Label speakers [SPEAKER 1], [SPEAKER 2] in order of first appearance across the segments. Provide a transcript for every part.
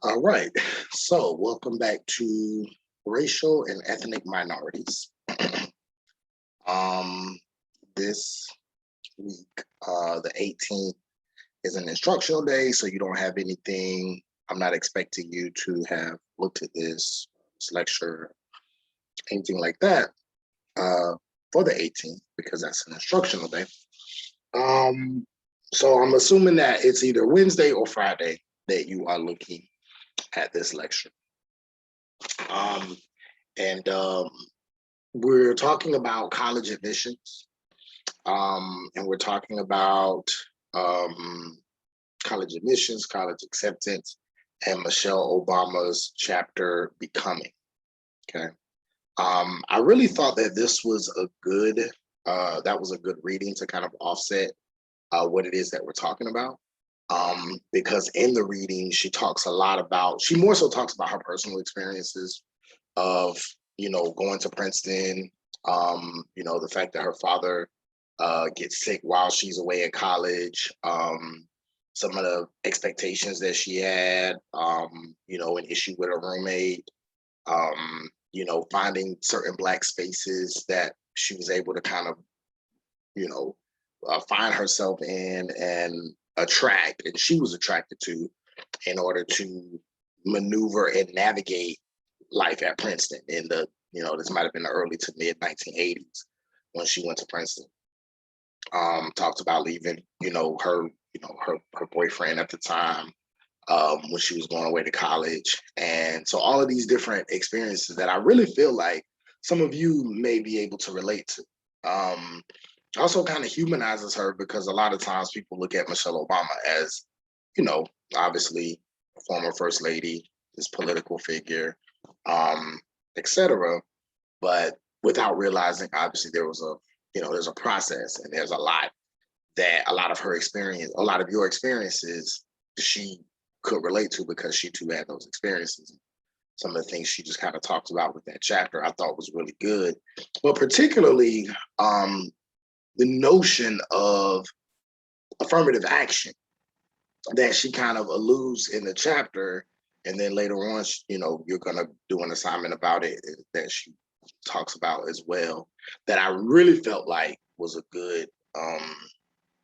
[SPEAKER 1] All right. So, welcome back to racial and ethnic minorities. um, this week, the 18th, is an instructional day, so you don't have anything. I'm not expecting you to have looked at this lecture, anything like that, uh, for the 18th, because that's an instructional day. Um, so, I'm assuming that it's either Wednesday or Friday that you are looking at this lecture. Um, and we're talking about college admissions, and we're talking about um, college admissions, college acceptance, and Michelle Obama's chapter Becoming. Okay. I really thought that this was that was a good reading to kind of offset what it is that we're talking about. Because in the reading, she more so talks about her personal experiences of going to Princeton. The fact that her father gets sick while she's away at college. Some of the expectations that she had. An issue with her roommate. Finding certain Black spaces that she was able to kind of you know find herself in and attract, and she was attracted to, in order to maneuver and navigate life at Princeton in this might have been the early to mid 1980s when she went to Princeton. Talked about leaving, her boyfriend at the time, when she was going away to college. And so all of these different experiences that I really feel like some of you may be able to relate to. Also kind of humanizes her, because a lot of times people look at Michelle Obama as, you know, obviously a former first lady, this political figure, etc. But without realizing, obviously, there's a process, and there's a lot that a lot of your experiences, she could relate to, because she too had those experiences. Some of the things she just kind of talked about with that chapter, I thought was really good, but particularly the notion of affirmative action that she kind of alludes in the chapter, and then later on, you're gonna do an assignment about it that she talks about as well. That I really felt like was a good,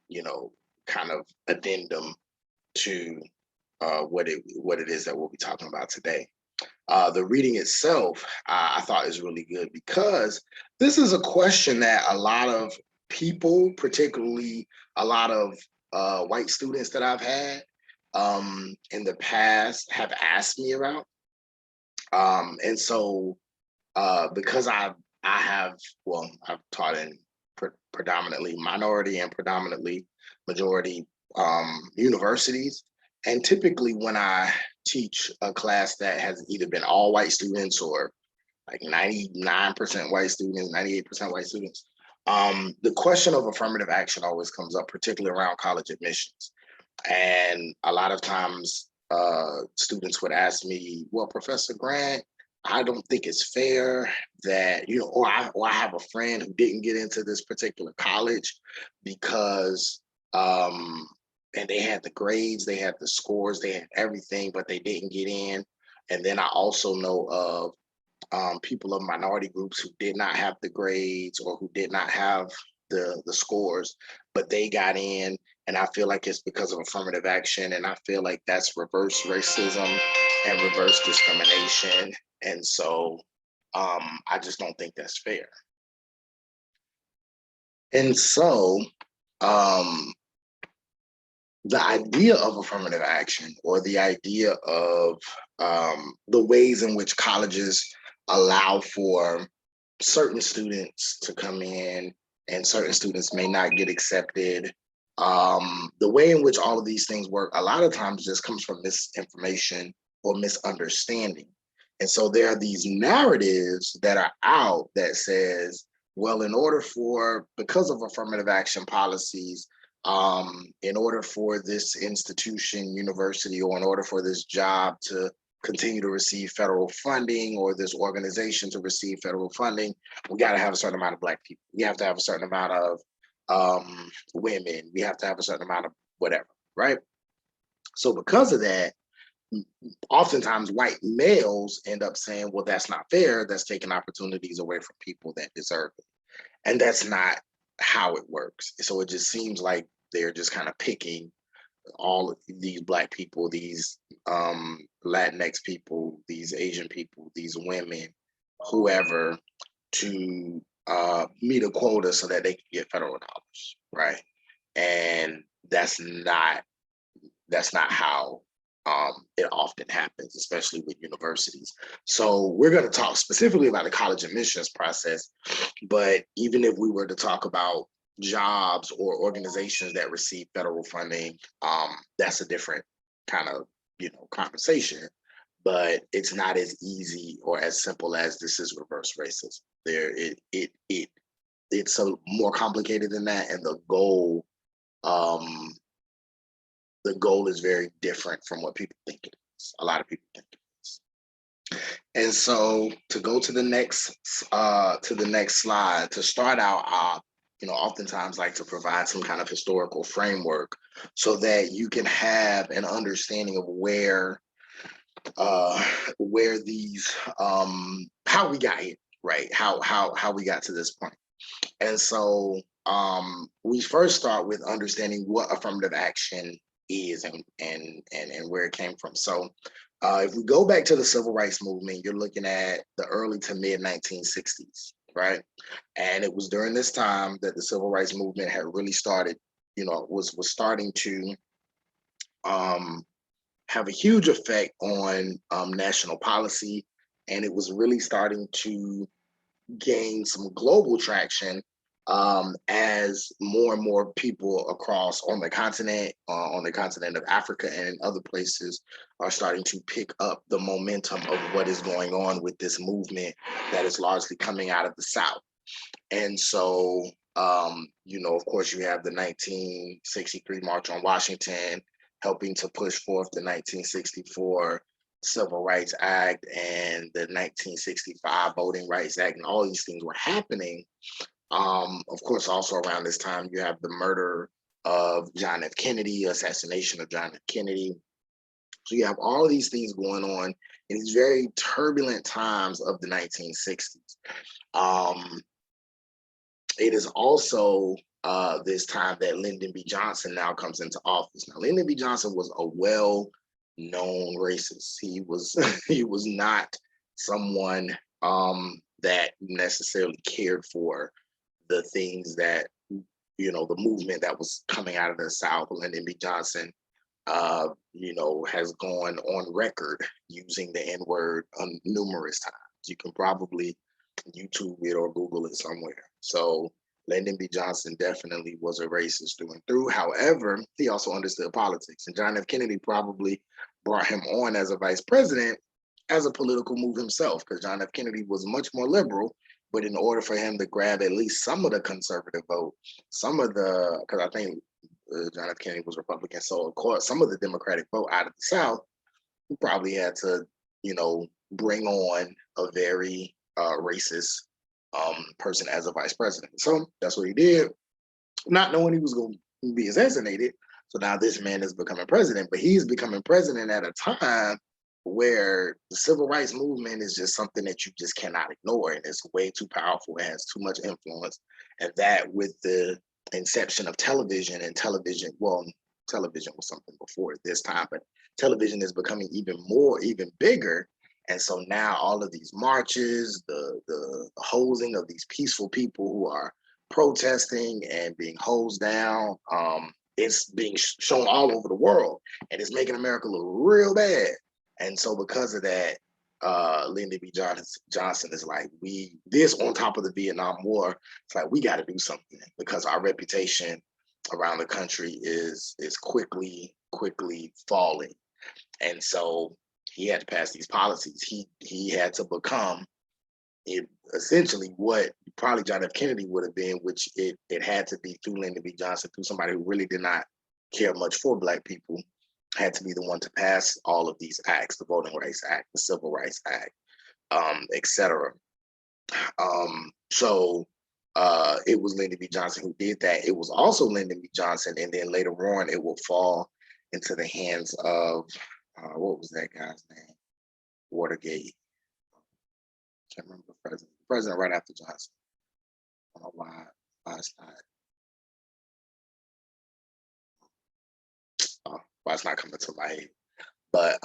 [SPEAKER 1] you know, kind of addendum to what it is that we'll be talking about today. The reading itself, I thought is really good, because this is a question that a lot of people, particularly a lot of white students that I've had in the past, have asked me about. And so, because I've taught in predominantly minority and predominantly majority universities. And typically when I teach a class that has either been all white students, or like 99% white students, 98% white students, the question of affirmative action always comes up, particularly around college admissions. And a lot of times students would ask me, well, Professor Grant, I don't think it's fair that, or I have a friend who didn't get into this particular college because, and they had the grades, they had the scores, they had everything, but they didn't get in. And then I also know of people of minority groups who did not have the grades, or who did not have the scores, but they got in. And I feel like it's because of affirmative action. And I feel like that's reverse racism and reverse discrimination. And so I just don't think that's fair. And so the idea of affirmative action, or the idea of the ways in which colleges allow for certain students to come in and certain students may not get accepted. The way in which all of these things work, a lot of times just comes from misinformation or misunderstanding. And so there are these narratives that are out that says, well, because of affirmative action policies, in order for this institution, university, or in order for this job to continue to receive federal funding, or this organization to receive federal funding, we got to have a certain amount of Black people. We have to have a certain amount of women. We have to have a certain amount of whatever, right? So because of that, oftentimes white males end up saying, well, that's not fair. That's taking opportunities away from people that deserve it. And that's not how it works. So it just seems like they're just kind of picking all of these Black people, these Latinx people, these Asian people, these women, whoever, to meet a quota so that they can get federal dollars, right? And that's not how it often happens, especially with universities. So we're going to talk specifically about the college admissions process, but even if we were to talk about jobs or organizations that receive federal funding, that's a different kind of conversation. But it's not as easy or as simple as this is reverse racism. It's a more complicated than that, and um, the goal is very different from what people think it is. A lot of people think it is. And so to go to the next slide, to start out, oftentimes like to provide some kind of historical framework so that you can have an understanding of where these how we got here, right? How we got to this point. And so we first start with understanding what affirmative action is and where it came from. So if we go back to the civil rights movement, you're looking at the early to mid 1960s, right? And it was during this time that the civil rights movement had really started, was starting to have a huge effect on national policy. And it was really starting to gain some global traction as more and more people across on the continent of Africa and in other places are starting to pick up the momentum of what is going on with this movement that is largely coming out of the South. And so, of course, you have the 1963 March on Washington helping to push forth the 1964 Civil Rights Act and the 1965 Voting Rights Act, and all these things were happening. Of course, also around this time, you have the murder of John F. Kennedy, assassination of John F. Kennedy. So you have all of these things going on in these very turbulent times of the 1960s. It is also this time that Lyndon B. Johnson now comes into office. Now, Lyndon B. Johnson was a well-known racist. He was he was not someone that necessarily cared for the things that the movement that was coming out of the South. Lyndon B. Johnson, has gone on record using the N-word numerous times. You can probably YouTube it or Google it somewhere. So Lyndon B. Johnson definitely was a racist through and through. However, he also understood politics, and John F. Kennedy probably brought him on as a vice president as a political move himself, because John F. Kennedy was much more liberal. But in order for him to grab at least some of the conservative vote, because I think John F. Kennedy was Republican, so of course some of the Democratic vote out of the South, he probably had to, bring on a very racist person as a vice president. So that's what he did, not knowing he was going to be assassinated. So now this man is becoming president, but he's becoming president at a time where the civil rights movement is just something that you just cannot ignore, and it's way too powerful. It has too much influence, and that with the inception of television television was something before this time, but television is becoming even bigger. And so now all of these marches, the hosing of these peaceful people who are protesting and being hosed down, it's being shown all over the world, and it's making America look real bad. And so because of that, Lyndon B. Johnson is like, this on top of the Vietnam War, it's like, we got to do something, because our reputation around the country is quickly falling. And so he had to pass these policies. He had to become essentially what probably John F. Kennedy would have been, which it had to be through Lyndon B. Johnson, through somebody who really did not care much for Black people, had to be the one to pass all of these acts, the Voting Rights Act, the Civil Rights Act, etc. So it was Lyndon B. Johnson who did that. It was also Lyndon B. Johnson, and then later on, it will fall into the hands of what was that guy's name? Watergate. Can't remember the president. President right after Johnson. I don't know why it's not. Why it's not coming to my head. But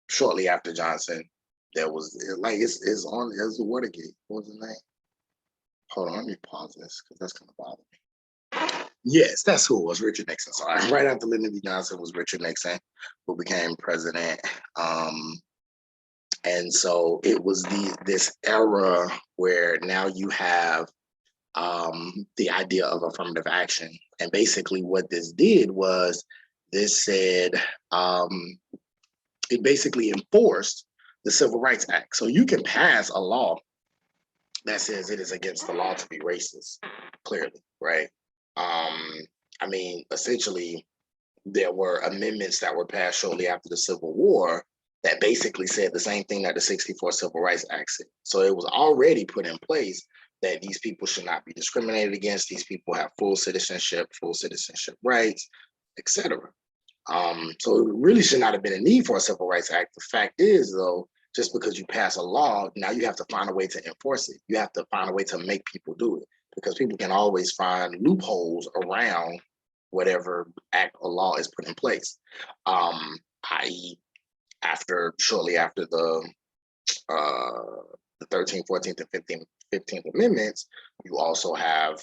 [SPEAKER 1] shortly after Johnson, there was it's on as the Watergate. What was his name? Hold on, let me pause this because that's gonna bother me. Yes, that's who it was, Richard Nixon. So right after Lyndon B. Johnson was Richard Nixon, who became president. And so it was this era where now you have the idea of affirmative action. And basically what this did was this said, it basically enforced the Civil Rights Act. So you can pass a law that says it is against the law to be racist, clearly, right? I mean, essentially, there were amendments that were passed shortly after the Civil War that basically said the same thing that the '64 Civil Rights Act said. So it was already put in place that these people should not be discriminated against. These people have full citizenship rights, etc. So it really should not have been a need for a Civil Rights Act. The fact is, though, just because you pass a law, now you have to find a way to enforce it. You have to find a way to make people do it, because people can always find loopholes around whatever act or law is put in place. I.e., shortly after the 13th, 14th, and 15th Amendments, you also have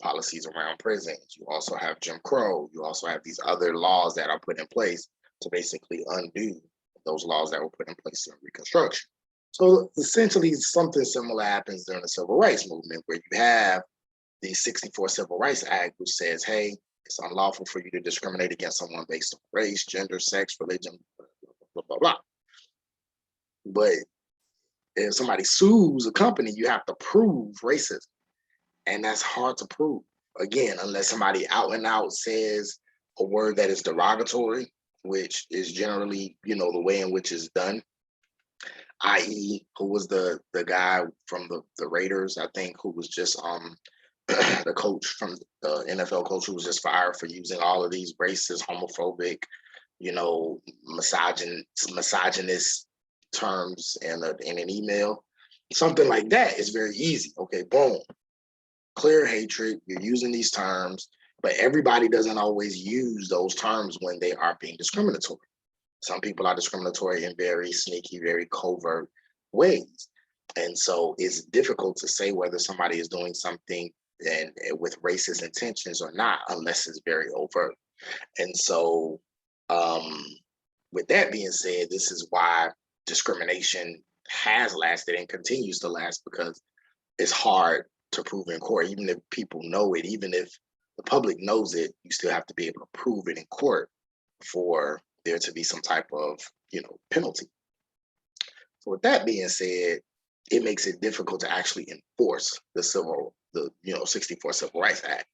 [SPEAKER 1] policies around prisons. You also have Jim Crow. You also have these other laws that are put in place to basically undo those laws that were put in place during Reconstruction. So essentially, something similar happens during the Civil Rights Movement, where you have the '64 Civil Rights Act, which says, hey, it's unlawful for you to discriminate against someone based on race, gender, sex, religion, blah, blah, blah. But if somebody sues a company, you have to prove racism. And that's hard to prove, again, unless somebody out and out says a word that is derogatory, which is generally, the way in which it's done. I.e., who was the guy from the Raiders, I think, who was just the coach from the NFL coach, who was just fired for using all of these racist, homophobic, misogynist terms in an email. Something like that is very easy. Okay, boom. Clear hatred, you're using these terms, but everybody doesn't always use those terms when they are being discriminatory. Some people are discriminatory in very sneaky, very covert ways. And so it's difficult to say whether somebody is doing something and with racist intentions or not, unless it's very overt. And so with that being said, this is why discrimination has lasted and continues to last, because it's hard to prove in court. Even if people know it, even if the public knows it, you still have to be able to prove it in court for there to be some type of, penalty. So with that being said, it makes it difficult to actually enforce the 64 Civil Rights Act.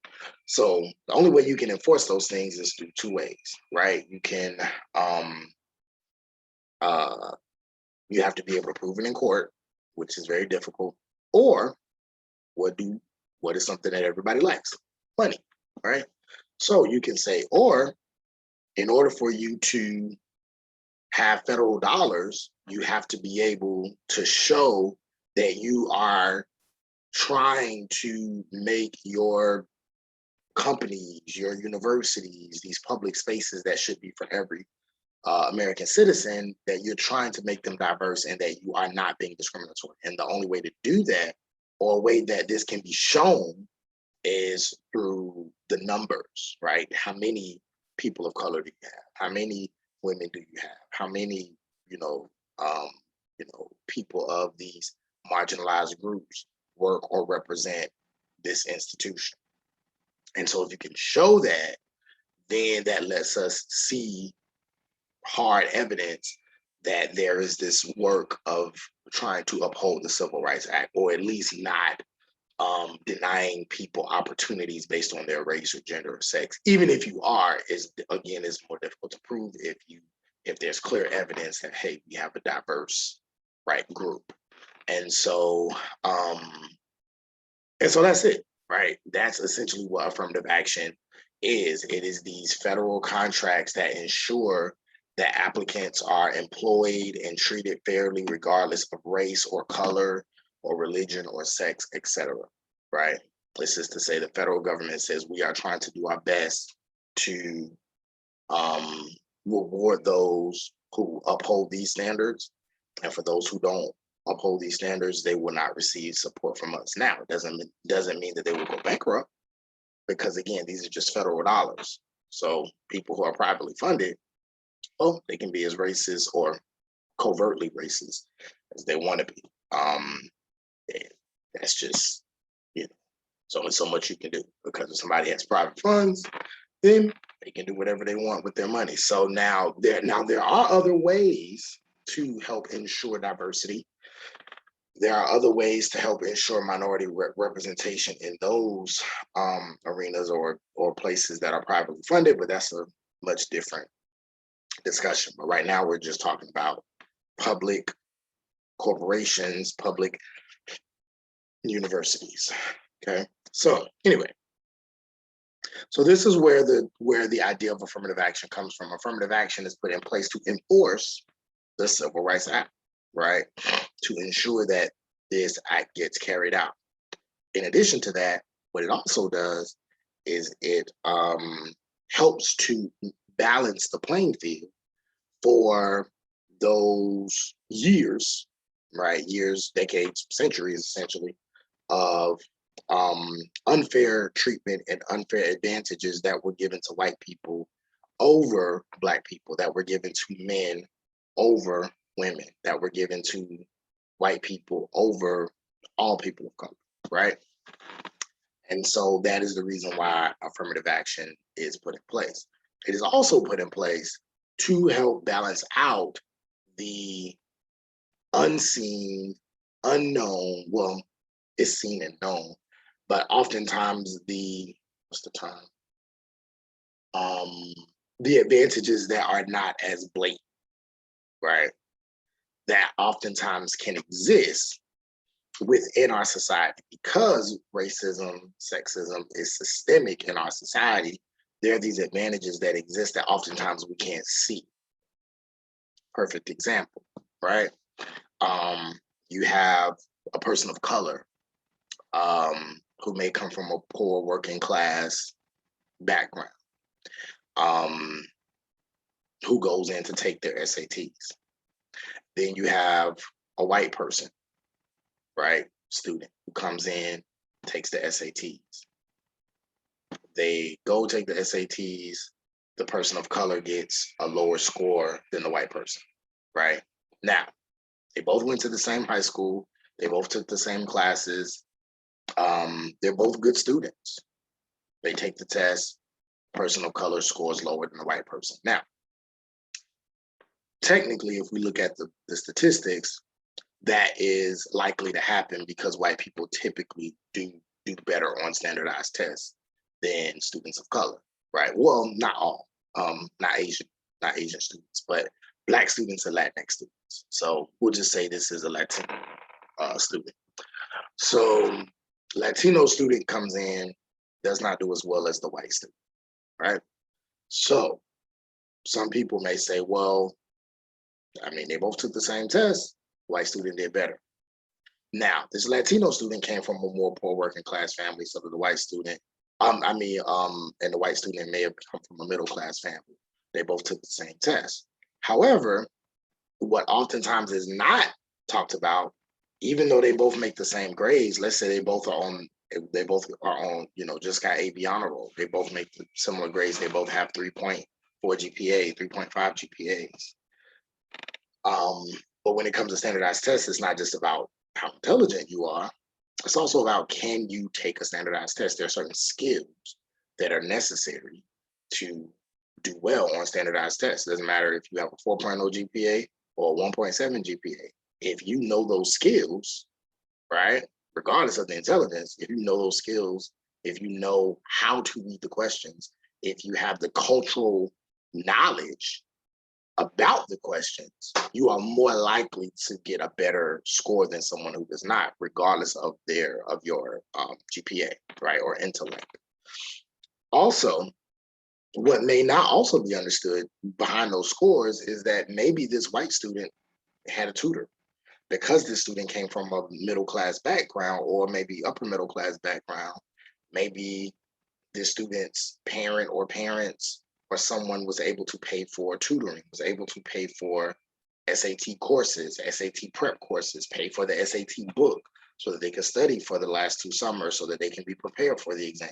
[SPEAKER 1] So the only way you can enforce those things is through two ways, right? You can, you have to be able to prove it in court, which is very difficult, or what is something that everybody likes? Money, right? So you can say, or in order for you to have federal dollars, you have to be able to show that you are trying to make your companies, your universities, these public spaces that should be for every American citizen, that you're trying to make them diverse and that you are not being discriminatory. And the only way to do that, or a way that this can be shown, is through the numbers, right? How many people of color do you have? How many women do you have? How many, people of these marginalized groups work or represent this institution? And so if you can show that, then that lets us see hard evidence that there is this work of trying to uphold the Civil Rights Act, or at least not denying people opportunities based on their race or gender or sex. Even if you are, is more difficult to prove if there's clear evidence that, hey, we have a diverse group. And so that's it, right? That's essentially what affirmative action is. It is these federal contracts that ensure that applicants are employed and treated fairly regardless of race or color or religion or sex, etc. Right? This is to say the federal government says we are trying to do our best to reward those who uphold these standards. And for those who don't uphold these standards, they will not receive support from us. Now, it doesn't mean that they will go bankrupt, because again, these are just federal dollars. So people who are privately funded, oh, they can be as racist or covertly racist as they want to be. That's just, you know, there's only so much you can do, because if somebody has private funds, then they can do whatever they want with their money. So now there are other ways to help ensure diversity. There are other ways to help ensure minority representation in those arenas or places that are privately funded, but that's a much different discussion. But right now we're just talking about public corporations, public universities. Okay. So anyway, so this is where the idea of affirmative action comes from. Affirmative action is put in place to enforce the Civil Rights Act, right? To ensure that this act gets carried out. In addition to that, what it also does is it helps to balance the playing field for those years, right? Years, decades, centuries, essentially, of unfair treatment and unfair advantages that were given to white people over Black people, that were given to men over women, that were given to white people over all people of color, right? And so that is the reason why affirmative action is put in place. It is also put in place to help balance out the unseen, unknown, well, it's seen and known, but oftentimes the advantages that are not as blatant, right? That oftentimes can exist within our society because racism, sexism is systemic in our society. There are these advantages that exist that oftentimes we can't see. Perfect example, right? You have a person of color who may come from a poor working class background, who goes in to take their SATs. Then you have a white person, right, student, who comes in, takes the SATs. They go take the SATs, the person of color gets a lower score than the white person, right? Now, they both went to the same high school, they both took the same classes, they're both good students. They take the test, person of color scores lower than the white person. Now, technically, if we look at the statistics, that is likely to happen because white people typically do better on standardized tests than students of color, right? Well, not all, not Asian students, but Black students and Latinx students. So we'll just say this is a Latino student. So Latino student comes in, does not do as well as the white student, right? So some people may say, well, I mean, they both took the same test, white student did better. Now, this Latino student came from a more poor working class family, so that the white student, and the white student may have come from a middle class family. They both took the same test. However, what oftentimes is not talked about, even though they both make the same grades, let's say they both are on, just got AB honor roll. They both make similar grades. They both have 3.4 GPA, 3.5 GPAs. But when it comes to standardized tests, it's not just about how intelligent you are. It's also about, can you take a standardized test? There are certain skills that are necessary to do well on standardized tests. It doesn't matter if you have a 4.0 GPA or a 1.7 GPA. If you know those skills, right, regardless of the intelligence, if you know those skills, if you know how to read the questions, if you have the cultural knowledge about the questions, you are more likely to get a better score than someone who does not, regardless of your GPA, right, or intellect. Also, What may not also be understood behind those scores is that maybe this white student had a tutor, because this student came from a middle class background or maybe upper middle class background. Maybe this student's parent or parents or someone was able to pay for tutoring, was able to pay for SAT courses, SAT prep courses, pay for the SAT book so that they could study for the last 2 summers so that they can be prepared for the exam.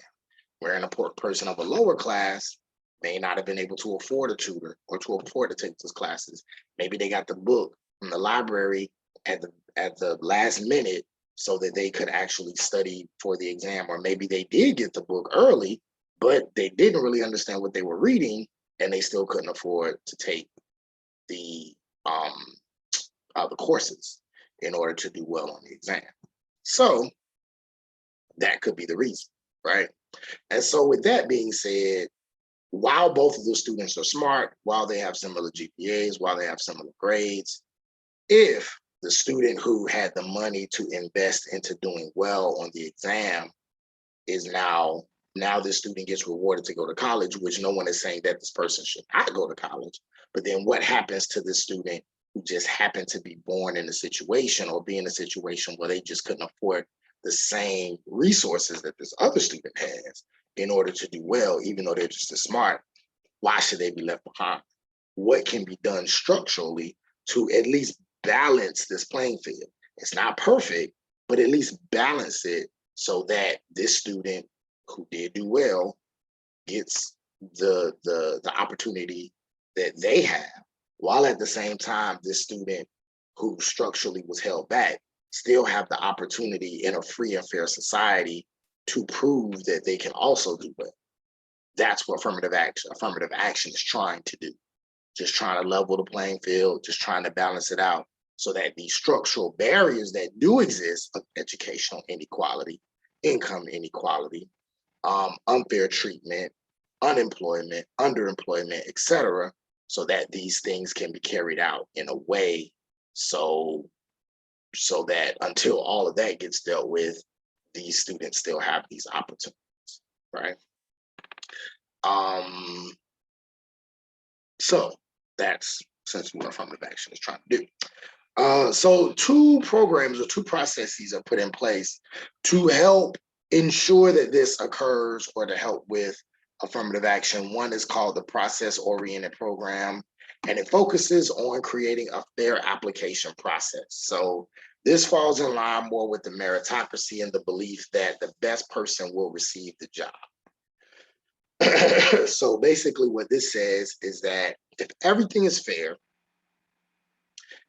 [SPEAKER 1] Where a person of a lower class may not have been able to afford a tutor or to afford to take those classes. Maybe they got the book from the library at the last minute so that they could actually study for the exam. Or maybe they did get the book early, but they didn't really understand what they were reading and they still couldn't afford to take the courses in order to do well on the exam. So that could be the reason, right? And so with that being said, while both of those students are smart, while they have similar GPAs, while they have similar grades, if the student who had the money to invest into doing well on the exam is now this student gets rewarded to go to college, which no one is saying that this person should not go to college. But then what happens to this student who just happened to be born in a situation or be in a situation where they just couldn't afford the same resources that this other student has in order to do well, even though they're just as smart? Why should they be left behind? What can be done structurally to at least balance this playing field? It's not perfect, but at least balance it so that this student who did do well gets the opportunity that they have, while at the same time this student who structurally was held back still have the opportunity in a free and fair society to prove that they can also do well. That's what affirmative action is trying to do. Just trying to level the playing field, just trying to balance it out so that these structural barriers that do exist of educational inequality, income inequality, unfair treatment, unemployment, underemployment, etc., so that these things can be carried out in a way so that until all of that gets dealt with, these students still have these opportunities, right? So that's essentially what affirmative action is trying to do. So 2 programs or 2 processes are put in place to help ensure that this occurs or to help with affirmative action. One is called the process-oriented program, and it focuses on creating a fair application process. So this falls in line more with the meritocracy and the belief that the best person will receive the job. So basically what this says is that if everything is fair,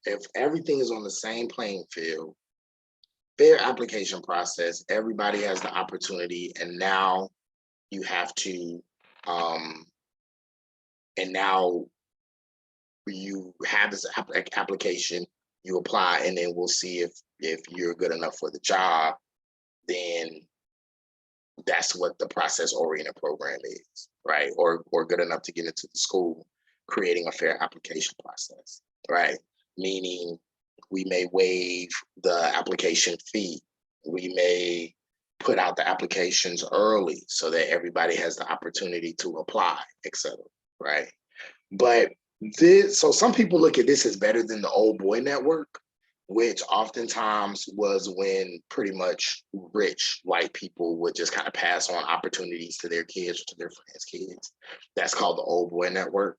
[SPEAKER 1] if everything is on the same playing field, fair application process, everybody has the opportunity, and now you have to, and now you have this application, you apply, and then we'll see if you're good enough for the job. Then that's what the process-oriented program is, right? Or good enough to get into the school, creating a fair application process, right? Meaning we may waive the application fee. We may put out the applications early so that everybody has the opportunity to apply, etc., right? But so some people look at this as better than the old boy network, which oftentimes was when pretty much rich white people would just kind of pass on opportunities to their kids or to their friends' kids. That's called the old boy network.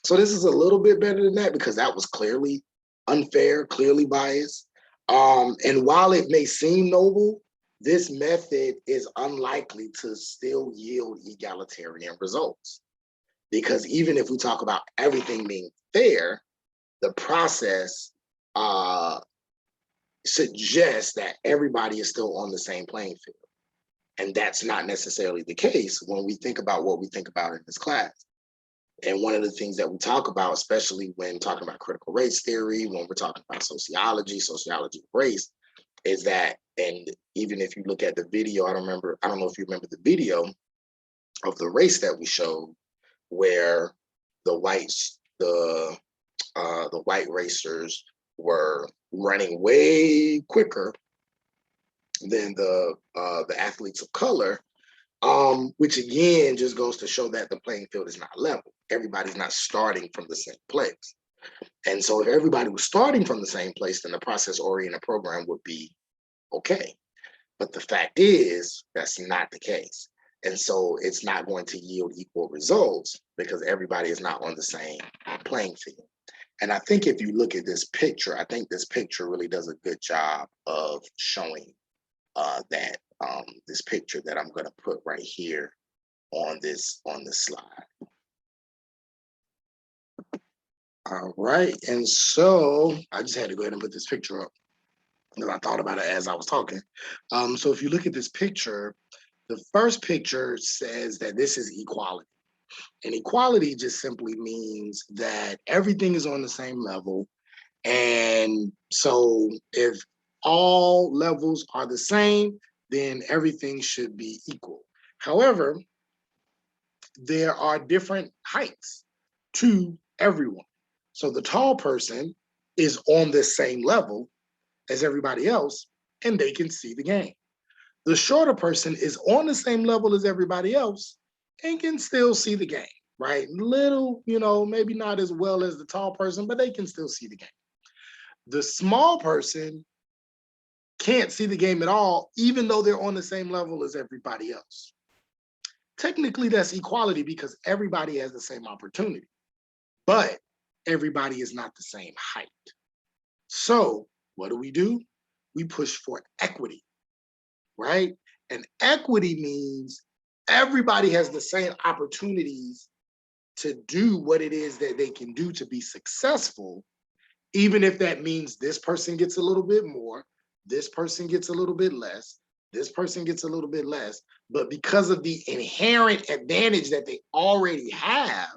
[SPEAKER 1] So this is a little bit better than that because that was clearly unfair, clearly biased. And while it may seem noble, this method is unlikely to still yield egalitarian results. Because even if we talk about everything being fair, the process suggests that everybody is still on the same playing field. And that's not necessarily the case when we think about what we think about in this class. And one of the things that we talk about, especially when talking about critical race theory, when we're talking about sociology of race, is that, and even if you look at the video, I don't know if you remember the video of the race that we showed, where the white racers were running way quicker than the athletes of color. Which again just goes to show that the playing field is not level. Everybody's not starting from the same place. And so if everybody was starting from the same place, then the process-oriented program would be okay. But the fact is, that's not the case. And so it's not going to yield equal results because everybody is not on the same playing field. And I think if you look at this picture, I think this picture really does a good job of showing that this picture that I'm going to put right here on this slide. All right, and so I just had to go ahead and put this picture up because I thought about it as I was talking. So if you look at this picture, the first picture says that this is equality. And equality just simply means that everything is on the same level. And so if all levels are the same, then everything should be equal. However, there are different heights to everyone. So the tall person is on the same level as everybody else, and they can see the game. The shorter person is on the same level as everybody else and can still see the game, right? Little, maybe not as well as the tall person, but they can still see the game. The small person can't see the game at all, even though they're on the same level as everybody else. Technically, that's equality because everybody has the same opportunity, but everybody is not the same height. So what do? We push for equity, right? And equity means everybody has the same opportunities to do what it is that they can do to be successful, even if that means this person gets a little bit more, this person gets a little bit less, this person gets a little bit less, but because of the inherent advantage that they already have,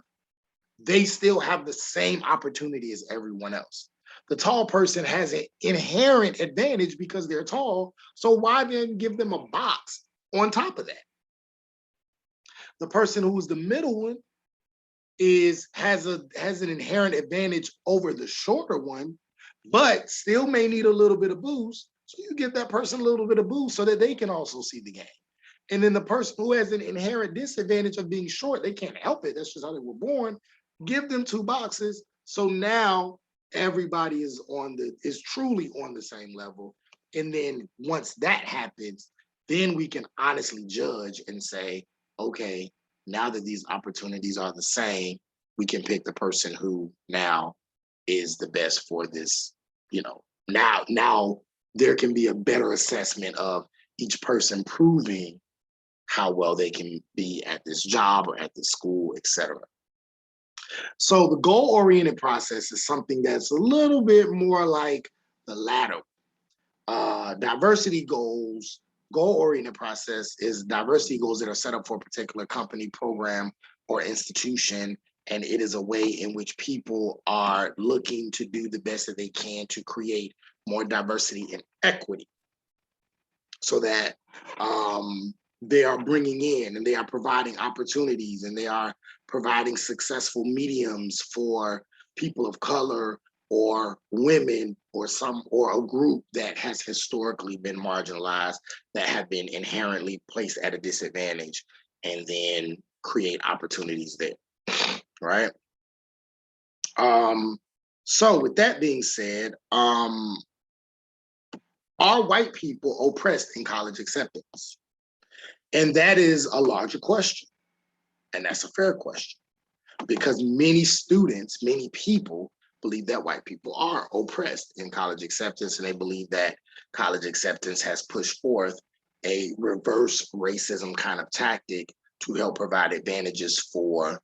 [SPEAKER 1] they still have the same opportunity as everyone else. The tall person has an inherent advantage because they're tall, so why then give them a box on top of that? The person who's the middle one has an inherent advantage over the shorter one, but still may need a little bit of boost. So you give that person a little bit of boost so that they can also see the game. And then the person who has an inherent disadvantage of being short, they can't help it. That's just how they were born. Give them 2 boxes. So now everybody is truly on the same level. And then once that happens, then we can honestly judge and say, okay, now that these opportunities are the same, we can pick the person who now is the best for this, now there can be a better assessment of each person proving how well they can be at this job or at this school, etc. So the goal-oriented process is something that's a little bit more like the latter. Diversity goals, goal-oriented process is diversity goals that are set up for a particular company, program, or institution, and it is a way in which people are looking to do the best that they can to create more diversity and equity so that they are bringing in and they are providing opportunities and they are providing successful mediums for people of color or women or a group that has historically been marginalized, that have been inherently placed at a disadvantage, and then create opportunities there, right? So with that being said, are white people oppressed in college acceptance? And that is a larger question. And that's a fair question because many students, many people believe that white people are oppressed in college acceptance, and they believe that college acceptance has pushed forth a reverse racism kind of tactic to help provide advantages for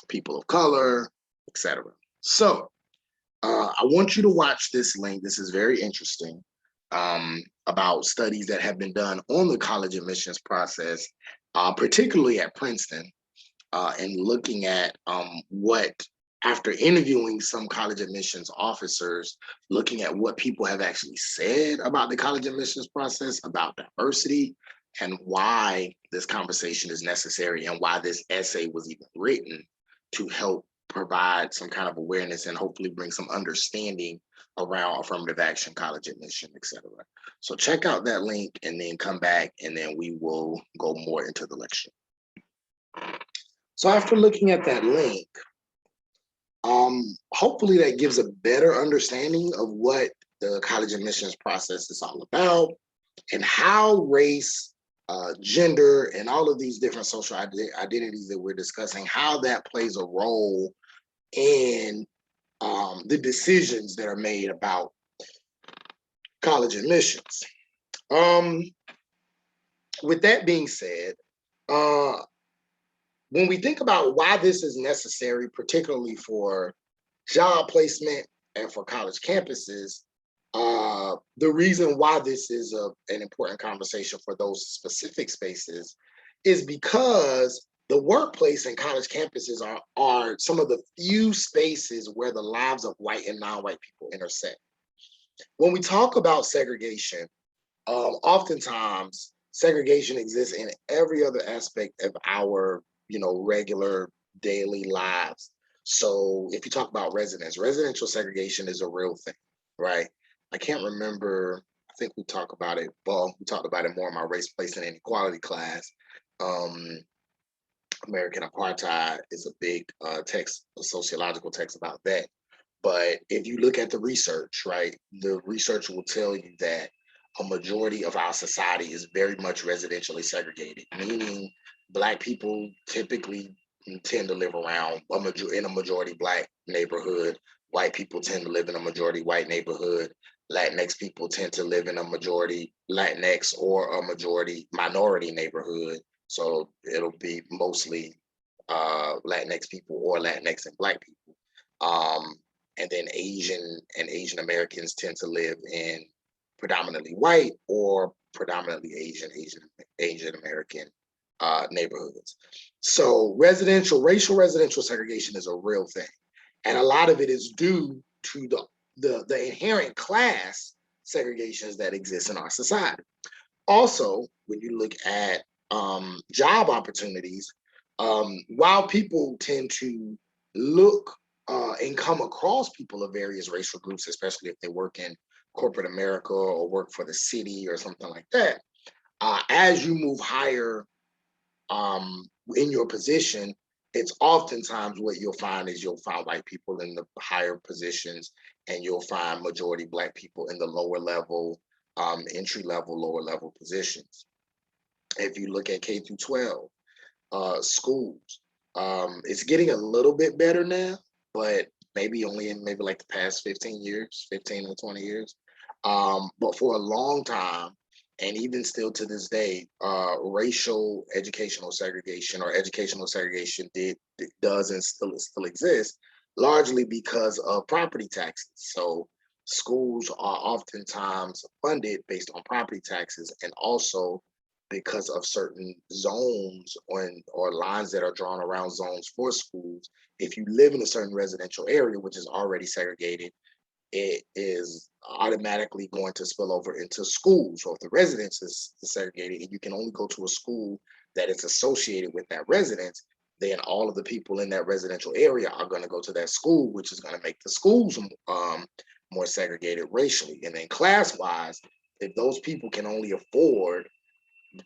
[SPEAKER 1] people of color, etc. So I want you to watch this link. This is very interesting about studies that have been done on the college admissions process, particularly at Princeton, and looking at after interviewing some college admissions officers, looking at what people have actually said about the college admissions process, about diversity, and why this conversation is necessary and why this essay was even written to help provide some kind of awareness and hopefully bring some understanding around affirmative action, college admission, etc. So check out that link and then come back and then we will go more into the lecture. So after looking at that link, hopefully that gives a better understanding of what the college admissions process is all about and how race, gender, and all of these different social identities that we're discussing, how that plays a role in the decisions that are made about college admissions. With that being said, when we think about why this is necessary, particularly for job placement and for college campuses, the reason why this is an important conversation for those specific spaces is because the workplace and college campuses are some of the few spaces where the lives of white and non-white people intersect. When we talk about segregation, oftentimes segregation exists in every other aspect of our, regular daily lives. So if you talk about residential segregation is a real thing, right? I can't remember, I think we talked about it, well, we talked about it more in my race, place, and inequality class. American apartheid is a big text, a sociological text about that. But if you look at the research, right, the research will tell you that a majority of our society is very much residentially segregated, meaning Black people typically tend to live around in a majority Black neighborhood. White people tend to live in a majority white neighborhood. Latinx people tend to live in a majority Latinx or a majority minority neighborhood. So it'll be mostly Latinx people or Latinx and Black people. And then Asian Americans tend to live in predominantly white or predominantly Asian American neighborhoods. So racial residential segregation is a real thing. And a lot of it is due to the inherent class segregations that exist in our society. Also, when you look at job opportunities, while people tend to look and come across people of various racial groups, especially if they work in corporate America or work for the city or something like that, as you move higher in your position, it's oftentimes what you'll find is you'll find white people in the higher positions and you'll find majority Black people in the lower level, entry level, lower level positions. If you look at K through 12 schools, it's getting a little bit better now, but maybe only in maybe like the past 15 or 20 years. But for a long time, and even still to this day, racial educational segregation or educational segregation does and still exists, largely because of property taxes. So schools are oftentimes funded based on property taxes, and also because of certain zones or lines that are drawn around zones for schools. If you live in a certain residential area, which is already segregated, it is automatically going to spill over into schools. So if the residence is segregated and you can only go to a school that is associated with that residence, then all of the people in that residential area are going to go to that school, which is going to make the schools more segregated racially. And then class-wise, if those people can only afford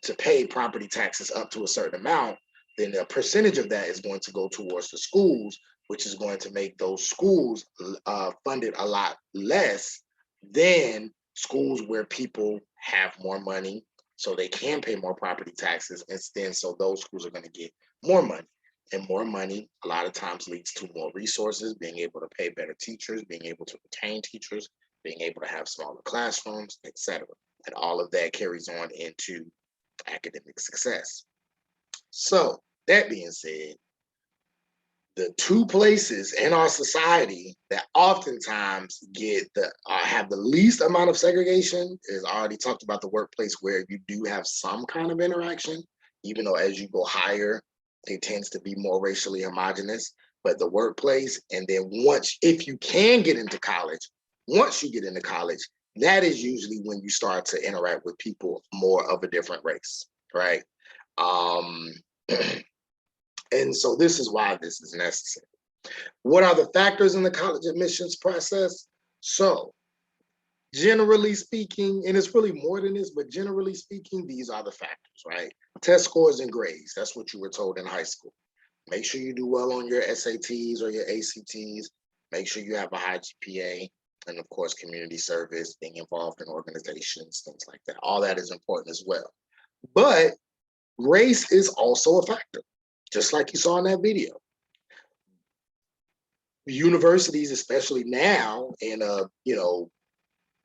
[SPEAKER 1] to pay property taxes up to a certain amount, then a percentage of that is going to go towards the schools, which is going to make those schools funded a lot less than schools where people have more money, so they can pay more property taxes, and then so those schools are going to get more money. And more money a lot of times leads to more resources, being able to pay better teachers, being able to retain teachers, being able to have smaller classrooms, etc. And all of that carries on into academic success. So that being said, the two places in our society that oftentimes have the least amount of segregation is, I already talked about the workplace, where you do have some kind of interaction, even though as you go higher, it tends to be more racially homogenous. But the workplace, and then if you can get into college, once you get into college, that is usually when you start to interact with people more of a different race, right? And so this is why this is necessary. What are the factors in the college admissions process? So, generally speaking, and it's really more than this, but generally speaking, these are the factors, right? Test scores and grades. That's what you were told in high school. Make sure you do well on your SATs or your ACTs. Make sure you have a high GPA. And of course, community service, being involved in organizations, things like that. All that is important as well. But race is also a factor, just like you saw in that video. Universities, especially now in a,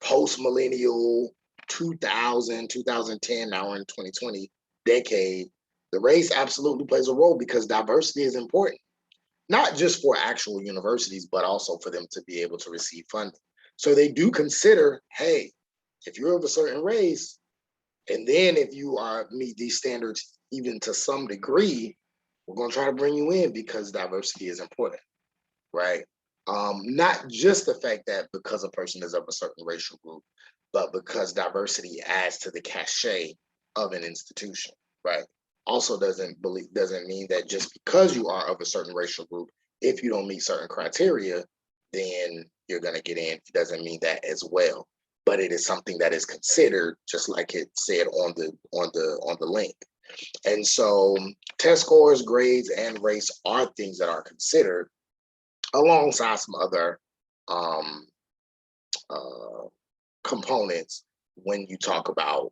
[SPEAKER 1] post-millennial 2000, 2010, now we're in 2020 decade, the race absolutely plays a role because diversity is important, not just for actual universities, but also for them to be able to receive funding. So they do consider, hey, if you're of a certain race, and then if you meet these standards even to some degree, we're going to try to bring you in because diversity is important, right? Not just the fact that because a person is of a certain racial group, but because diversity adds to the cachet of an institution, right? Also doesn't mean that just because you are of a certain racial group, if you don't meet certain criteria, then you're going to get in. It doesn't mean that as well, but it is something that is considered, just like it said on the link. And so test scores, grades, and race are things that are considered alongside some other components when you talk about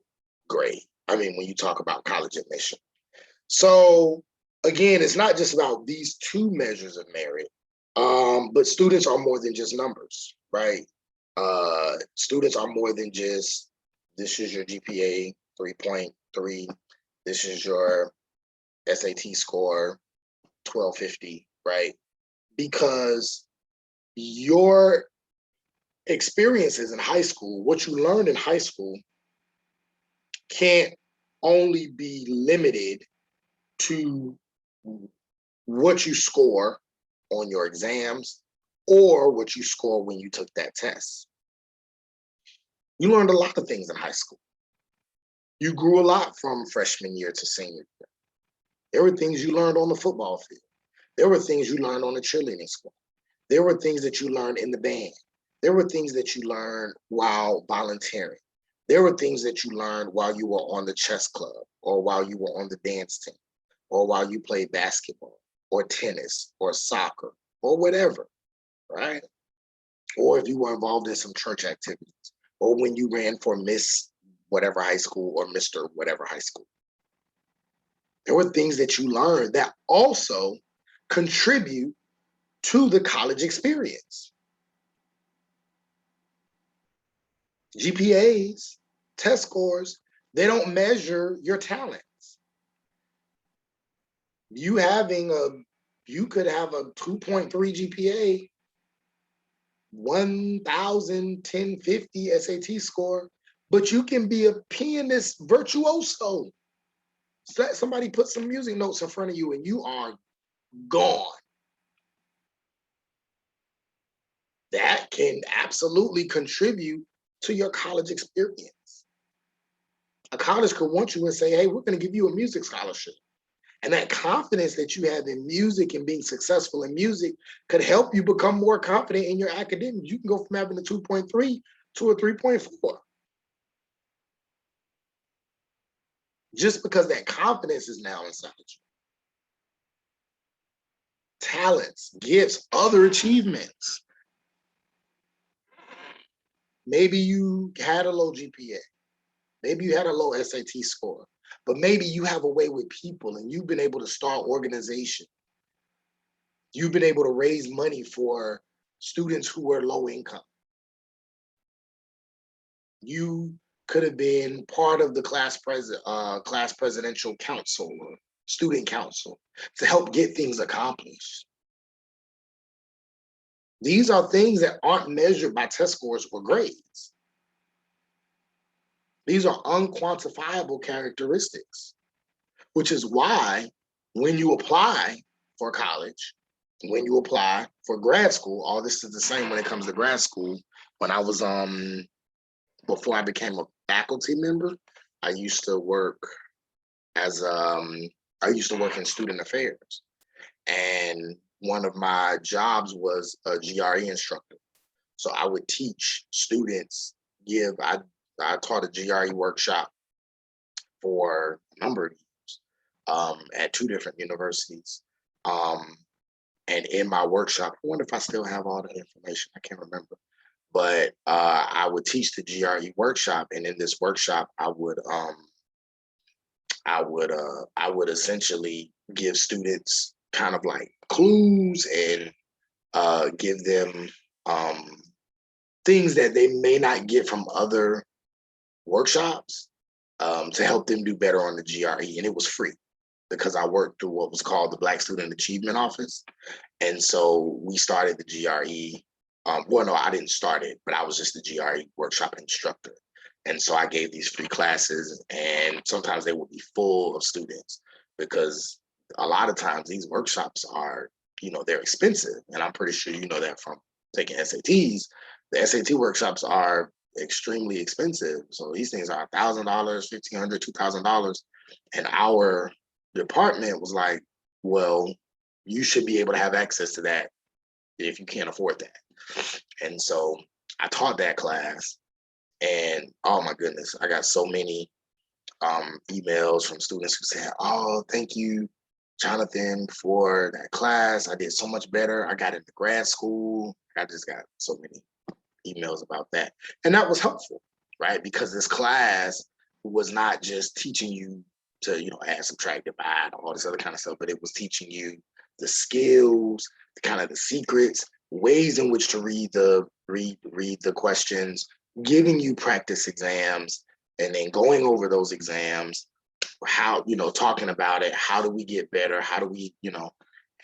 [SPEAKER 1] when you talk about college admission. So again, it's not just about these two measures of merit, but students are more than just numbers, right? Students are more than just, this is your GPA 3.3, this is your SAT score 1250, right? Because your experiences in high school, what you learned in high school, can't only be limited to what you score on your exams or what you score when you took that test. You learned a lot of things in high school. You grew a lot from freshman year to senior year. There were things you learned on the football field. There were things you learned on the cheerleading squad. There were things that you learned in the band. There were things that you learned while volunteering. There were things that you learned while you were on the chess club or while you were on the dance team or while you played basketball or tennis or soccer or whatever, right? Or if you were involved in some church activities or when you ran for Miss whatever high school or Mr. whatever high school. There were things that you learned that also contribute to the college experience. GPAs, test scores, they don't measure your talents. You could have a 2.3 GPA, 1,050 SAT score, but you can be a pianist virtuoso. Let somebody put some music notes in front of you and you are gone. That can absolutely contribute to your college experience. A college could want you and say, hey, we're going to give you a music scholarship. And that confidence that you have in music and being successful in music could help you become more confident in your academics. You can go from having a 2.3 to a 3.4. Just because that confidence is now inside you. Talents, gifts, other achievements. Maybe you had a low GPA. Maybe you had a low SAT score, but maybe you have a way with people and you've been able to start organization. You've been able to raise money for students who were low income. You could have been part of the class presidential council or student council to help get things accomplished. These are things that aren't measured by test scores or grades. These are unquantifiable characteristics, which is why when you apply for college, when you apply for grad school, all this is the same when it comes to grad school. When I was, before I became a faculty member, I used to work in student affairs. And one of my jobs was a GRE instructor. So I would teach students, I taught a GRE workshop for a number of years at two different universities. Um, and in my workshop, I wonder if I still have all that information. I can't remember. But I would teach the GRE workshop, and in this workshop, I would essentially give students kind of like clues and give them things that they may not get from other workshops to help them do better on the GRE. And it was free because I worked through what was called the Black Student Achievement Office. And so we started the GRE. Well, no, I didn't start it, but I was just the GRE workshop instructor. And so I gave these free classes, and sometimes they would be full of students because a lot of times these workshops are, they're expensive. And I'm pretty sure you know that from taking SATs. The SAT workshops are extremely expensive. So these things are $1,000, $1,500, $2,000. And our department was like, well, you should be able to have access to that if you can't afford that. And so I taught that class, and oh my goodness, I got so many emails from students who said, oh, thank you, Jonathan, for that class. I did so much better. I got into grad school. I just got so many emails about that. And that was helpful, right? Because this class was not just teaching you to, add, subtract, divide, all this other kind of stuff, but it was teaching you the skills, kind of the secrets, ways in which to read the questions, giving you practice exams, and then going over those exams, how, talking about it, how do we get better? How do we,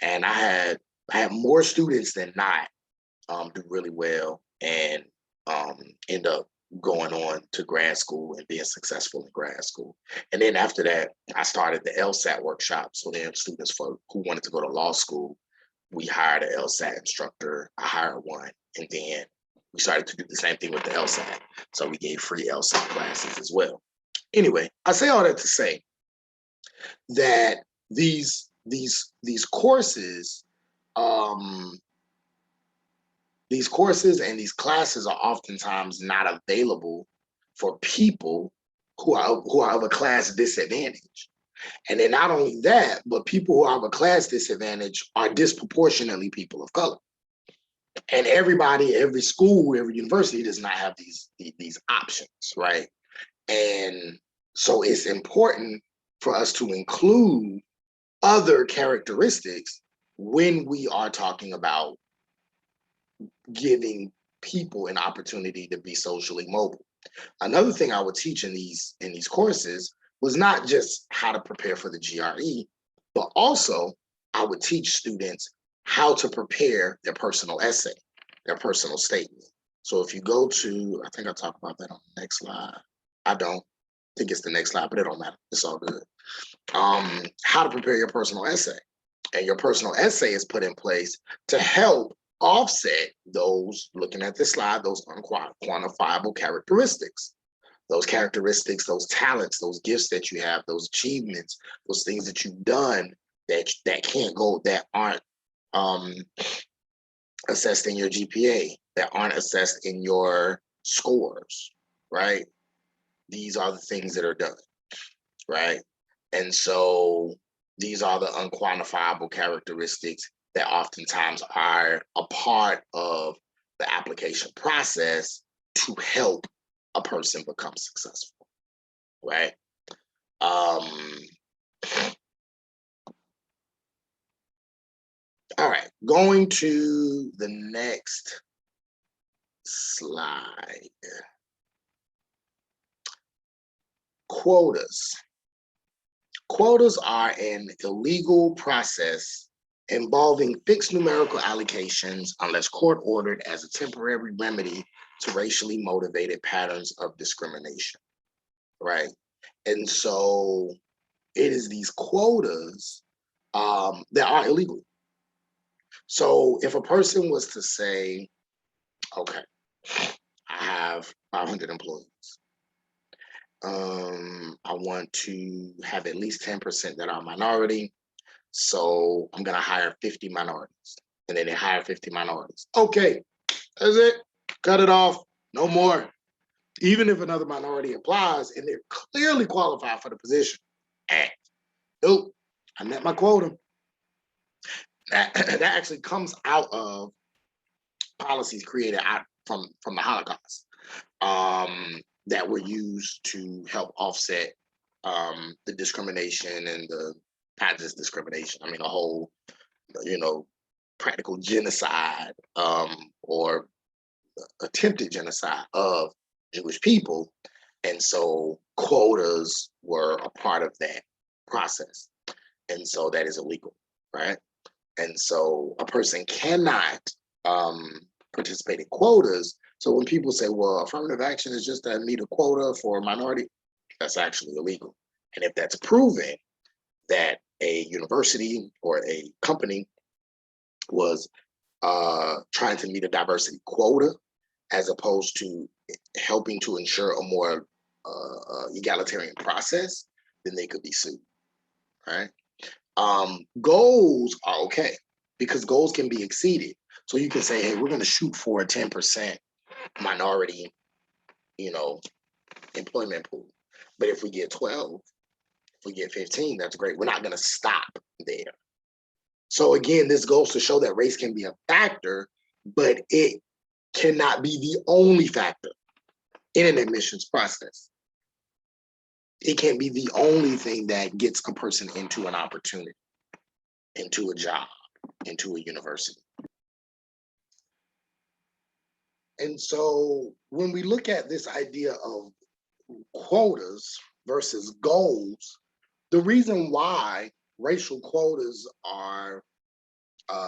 [SPEAKER 1] and I had more students than not do really well and end up going on to grad school and being successful in grad school. And then after that, I started the LSAT workshop. So then students who wanted to go to law school, we hired an LSAT instructor. I hired one, and then we started to do the same thing with the LSAT. So we gave free LSAT classes as well. Anyway, I say all that to say that these courses, and these classes are oftentimes not available for people who are of a class disadvantage. And then not only that, but people who are of a class disadvantage are disproportionately people of color. And everybody, every school, every university does not have these options, right? And so it's important for us to include other characteristics when we are talking about giving people an opportunity to be socially mobile. Another thing I would teach in these courses was not just how to prepare for the GRE, but also I would teach students how to prepare their personal essay, their personal statement. So if you go to, I think I'll talk about that on the next slide. I don't think it's the next slide, but it don't matter. It's all good. How to prepare your personal essay. And your personal essay is put in place to help offset those, looking at this slide, those unquantifiable characteristics. Those characteristics, those talents, those gifts that you have, those achievements, those things that you've done that can't go, that aren't assessed in your GPA, that aren't assessed in your scores, right? These are the things that are done, right? And so these are the unquantifiable characteristics that oftentimes are a part of the application process to help a person become successful, right? All right, going to the next slide. Quotas. Quotas are an illegal process involving fixed numerical allocations unless court ordered as a temporary remedy to racially motivated patterns of discrimination, right? And so it is these quotas that are illegal. So if a person was to say, okay, I have 500 employees. I want to have at least 10% that are minority. So I'm going to hire 50 minorities. And then they hire 50 minorities. Okay, that's it. Cut it off. No more. Even if another minority applies and they're clearly qualified for the position. Nope, I met my quota. That actually comes out of policies created from the Holocaust that were used to help offset the discrimination and the not just discrimination. I mean, a whole, practical genocide or attempted genocide of Jewish people. And so quotas were a part of that process. And so that is illegal, right? And so a person cannot participate in quotas. So when people say, well, affirmative action is just to meet a quota for a minority, that's actually illegal. And if that's proven that a university or a company was trying to meet a diversity quota as opposed to helping to ensure a more egalitarian process, then they could be sued, right? Goals are okay because goals can be exceeded. So you can say, hey, we're going to shoot for a 10% minority, employment pool. But if we get 12, if we get 15, that's great. We're not going to stop there. So again, this goes to show that race can be a factor, but it cannot be the only factor in an admissions process. It can't be the only thing that gets a person into an opportunity, into a job, into a university. And so when we look at this idea of quotas versus goals, the reason why racial quotas are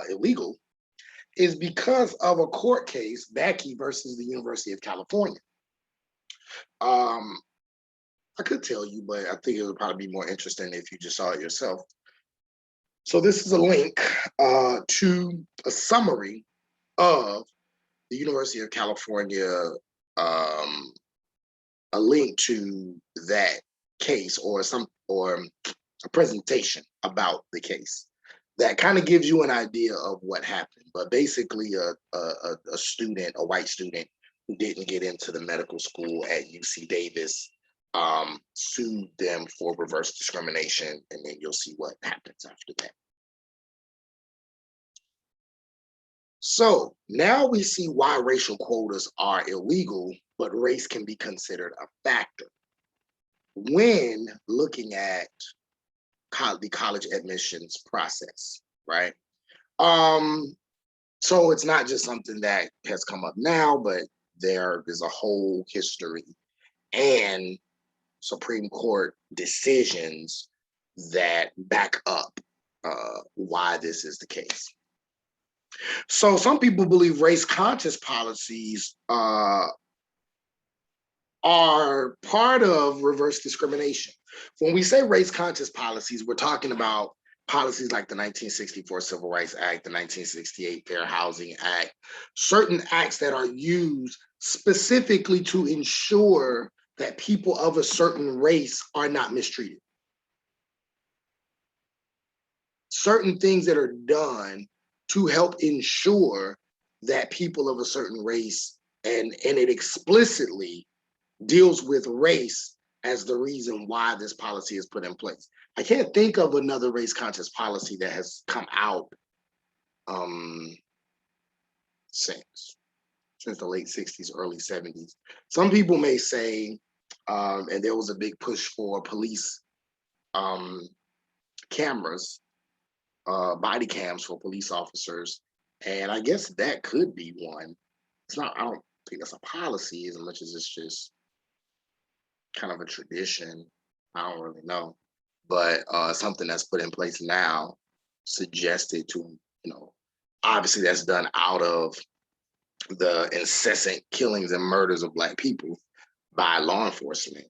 [SPEAKER 1] illegal is because of a court case, Backey versus the University of California. I could tell you, but I think it would probably be more interesting if you just saw it yourself. So this is a link to a summary of the University of California, a link to that case or a presentation about the case that kind of gives you an idea of what happened. But basically a student, a white student who didn't get into the medical school at UC Davis sued them for reverse discrimination, and then you'll see what happens after that. So now we see why racial quotas are illegal, but race can be considered a factor when looking at the college admissions process, right? So it's not just something that has come up now, but there is a whole history and Supreme Court decisions that back up why this is the case. So some people believe race-conscious policies are part of reverse discrimination. When we say race-conscious policies, we're talking about policies like the 1964 Civil Rights Act, the 1968 Fair Housing Act, certain acts that are used specifically to ensure that people of a certain race are not mistreated. Certain things that are done to help ensure that people of a certain race, and it explicitly deals with race as the reason why this policy is put in place. I can't think of another race-conscious policy that has come out since the late 60s, early 70s. Some people may say, and there was a big push for police cameras, body cams for police officers. And I guess that could be one. It's not, I don't think that's a policy as much as it's just kind of a tradition. I don't really know. But something that's put in place now suggested to, obviously that's done out of the incessant killings and murders of Black people by law enforcement.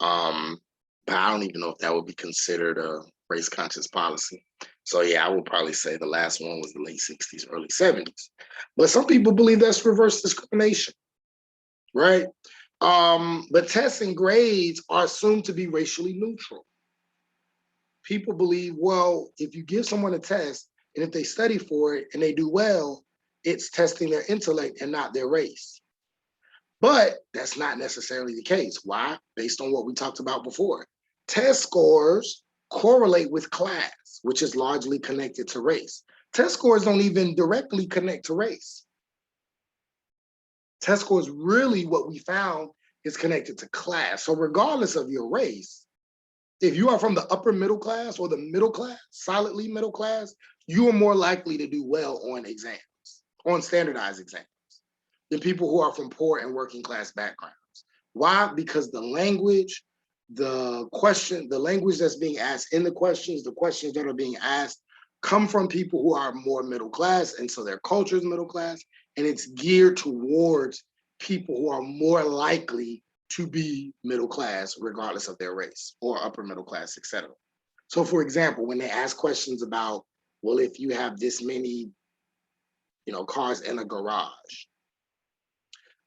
[SPEAKER 1] But I don't even know if that would be considered a race conscious policy. So yeah, I would probably say the last one was the late 60s, early 70s. But some people believe that's reverse discrimination, right? But tests and grades are assumed to be racially neutral.
[SPEAKER 2] people believe, well, if you give someone a test and if they study for it and they do well, it's testing their intellect and not their race. But that's not necessarily the case. Why? Based on what we talked about before. Test scores correlate with class, which is largely connected to race. Test scores don't even directly connect to race. Test scores really, what we found, is connected to class. So regardless of your race, if you are from the upper middle class or the middle class, solidly middle class, you are more likely to do well on exams, on standardized exams, than people who are from poor and working class backgrounds. Why? Because the language, the language that's being asked in the questions that are being asked come from people who are more middle class, and so their culture is middle class, and it's geared towards people who are more likely to be middle class regardless of their race, or upper middle class, etc. So for example, when they ask questions about, well, if you have this many, cars in a garage,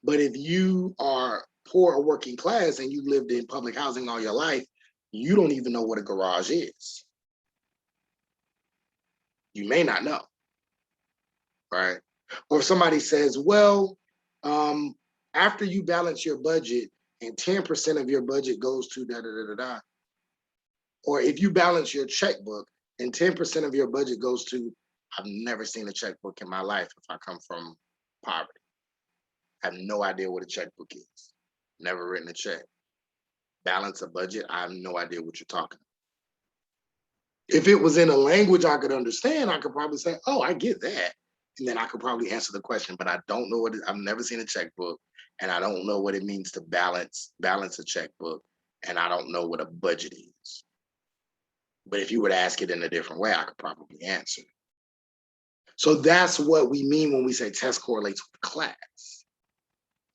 [SPEAKER 2] but if you are poor or working class and you lived in public housing all your life, you don't even know what a garage is. You may not know, right? Or if somebody says, well, after you balance your budget and 10% of your budget goes to da da da da da, or if you balance your checkbook and 10% of your budget goes to, I've never seen a checkbook in my life if I come from poverty. I have no idea what a checkbook is. Never written a check. Balance a budget, I have no idea what you're talking about. If it was in a language I could understand, I could probably say, oh, I get that. And then I could probably answer the question, but I don't know what I've never seen a checkbook, and I don't know what it means to balance a checkbook, and I don't know what a budget is. But if you would ask it in a different way, I could probably answer. So that's what we mean when we say test correlates with class.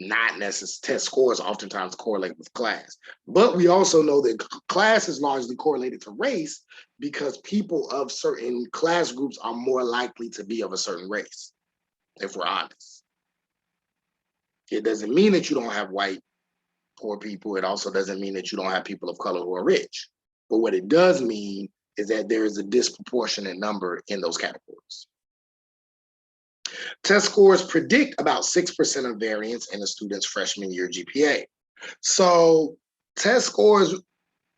[SPEAKER 2] Not necessarily, test scores oftentimes correlate with class, but we also know that class is largely correlated to race because people of certain class groups are more likely to be of a certain race, if we're honest. It doesn't mean that you don't have white poor people. It also doesn't mean that you don't have people of color who are rich. But what it does mean is that there is a disproportionate number in those categories. Test scores predict about 6% of variance in a student's freshman year GPA. So test scores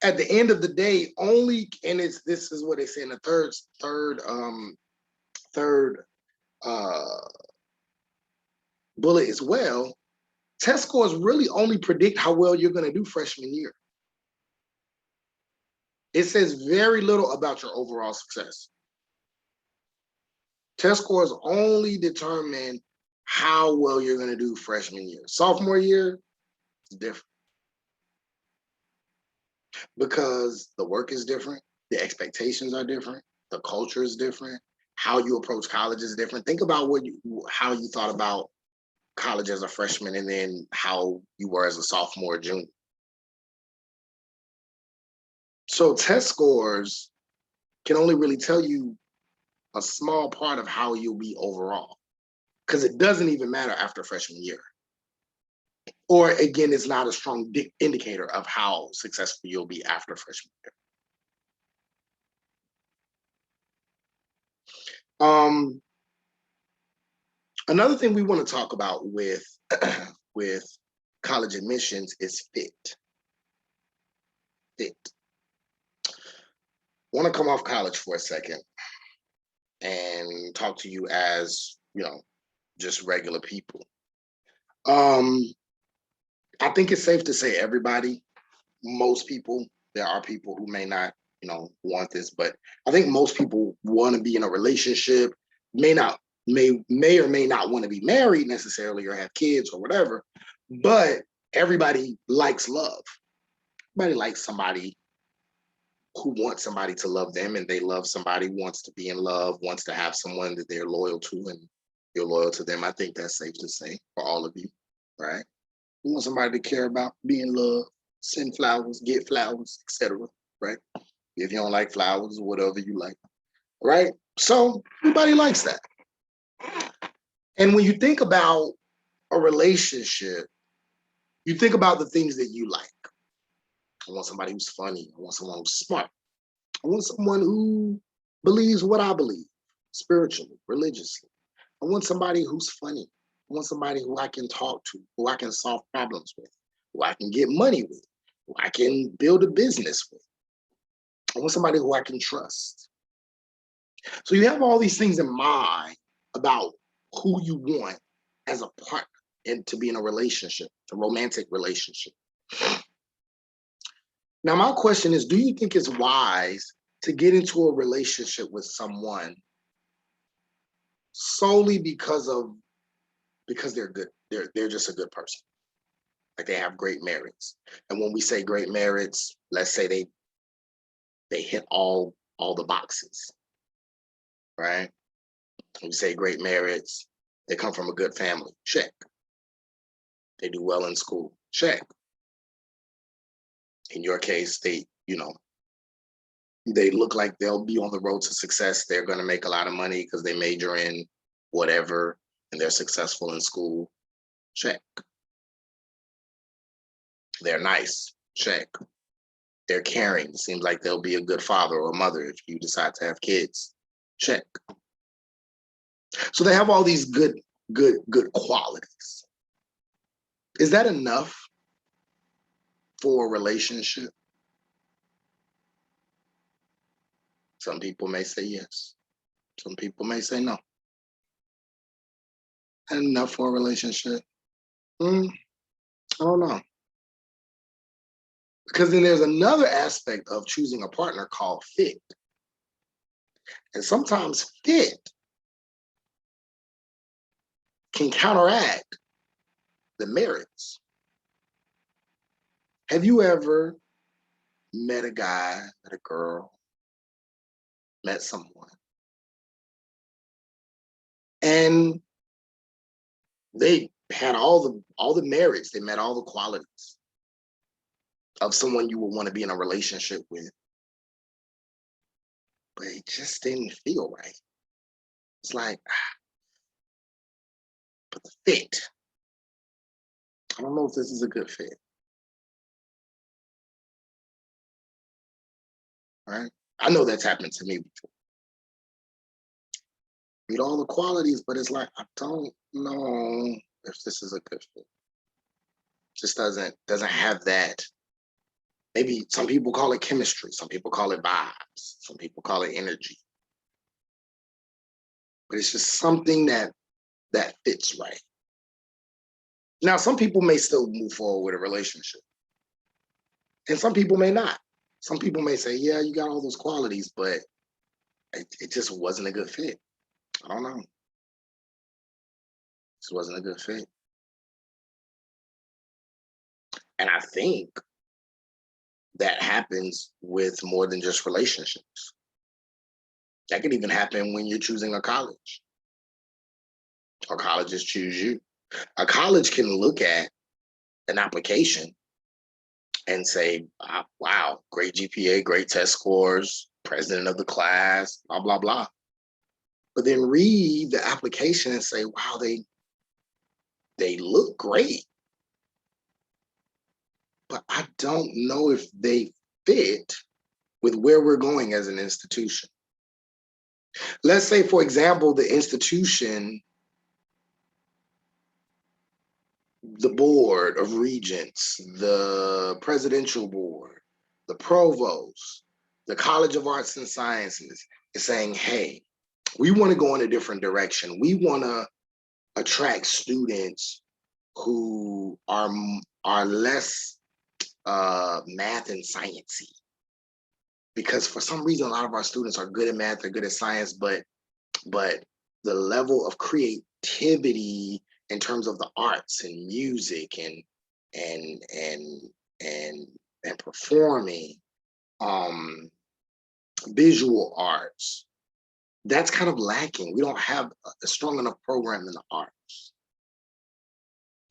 [SPEAKER 2] at the end of the day only, and this is what they say in the third bullet as well. Test scores really only predict how well you're going to do freshman year. It says very little about your overall success. Test scores only determine how well you're going to do freshman year. Sophomore year is different because the work is different, the expectations are different, the culture is different, how you approach college is different. Think about how you thought about college as a freshman and then how you were as a sophomore or junior. So test scores can only really tell you a small part of how you'll be overall, because it doesn't even matter after freshman year. Or again, it's not a strong indicator of how successful you'll be after freshman year. Another thing we want to talk about with college admissions is fit. I want to come off college for a second and talk to you as, just regular people. I think it's safe to say most people, there are people who may not, want this, but I think most people want to be in a relationship, may or may not want to be married necessarily or have kids or whatever, but everybody likes love. Everybody likes somebody who wants somebody to love them, and they love somebody, wants to be in love, wants to have someone that they're loyal to, and you're loyal to them. I think that's safe to say for all of you, right? You want somebody to care about, be in love, send flowers, get flowers, etc. Right? If you don't like flowers, whatever you like, right? So everybody likes that. And when you think about a relationship, you think about the things that you like. I want somebody who's funny. I want someone who's smart. I want someone who believes what I believe, spiritually, religiously. I want somebody who's funny. I want somebody who I can talk to, who I can solve problems with, who I can get money with, who I can build a business with. I want somebody who I can trust. So you have all these things in mind about who you want as a partner and to be in a relationship, a romantic relationship. Now, my question is, do you think it's wise to get into a relationship with someone solely because they're good, they're just a good person? Like they have great merits. And when we say great merits, let's say they hit all the boxes, right? When we say great merits, they come from a good family, check. They do well in school, check. In your case, they look like they'll be on the road to success. They're going to make a lot of money because they major in whatever and they're successful in school, check. They're nice, check. They're caring. It seems like they'll be a good father or mother if you decide to have kids, check. So they have all these good qualities. Is that enough for a relationship? Some people may say yes. Some people may say no. Enough for a relationship? I don't know. Because then there's another aspect of choosing a partner called fit. And sometimes fit can counteract the merits. Have you ever met a guy, met a girl, met someone, and they had all the merits, they met all the qualities of someone you would want to be in a relationship with, but it just didn't feel right. It's like, but the fit, I don't know if this is a good fit, right? I know that's happened to me before. Meet all the qualities, but it's like, I don't know if this is a good fit. Just doesn't have that. Maybe some people call it chemistry, some people call it vibes, some people call it energy. But it's just something that fits right. Now, some people may still move forward with a relationship, and some people may not. Some people may say, yeah, you got all those qualities, but it just wasn't a good fit. I don't know. It just wasn't a good fit. And I think that happens with more than just relationships. That could even happen when you're choosing a college, or colleges choose you. A college can look at an application and say, wow, great GPA, great test scores, president of the class, blah, blah, blah. But then read the application and say, wow, they look great. But I don't know if they fit with where we're going as an institution. Let's say, for example, the institution, the board of regents, the presidential board, the provost, the College of Arts and Sciences is saying, hey, we want to go in a different direction. We want to attract students who are less math and sciencey. Because for some reason, a lot of our students are good at math, they're good at science, but the level of creativity in terms of the arts and music and performing, visual arts, that's kind of lacking. We don't have a strong enough program in the arts.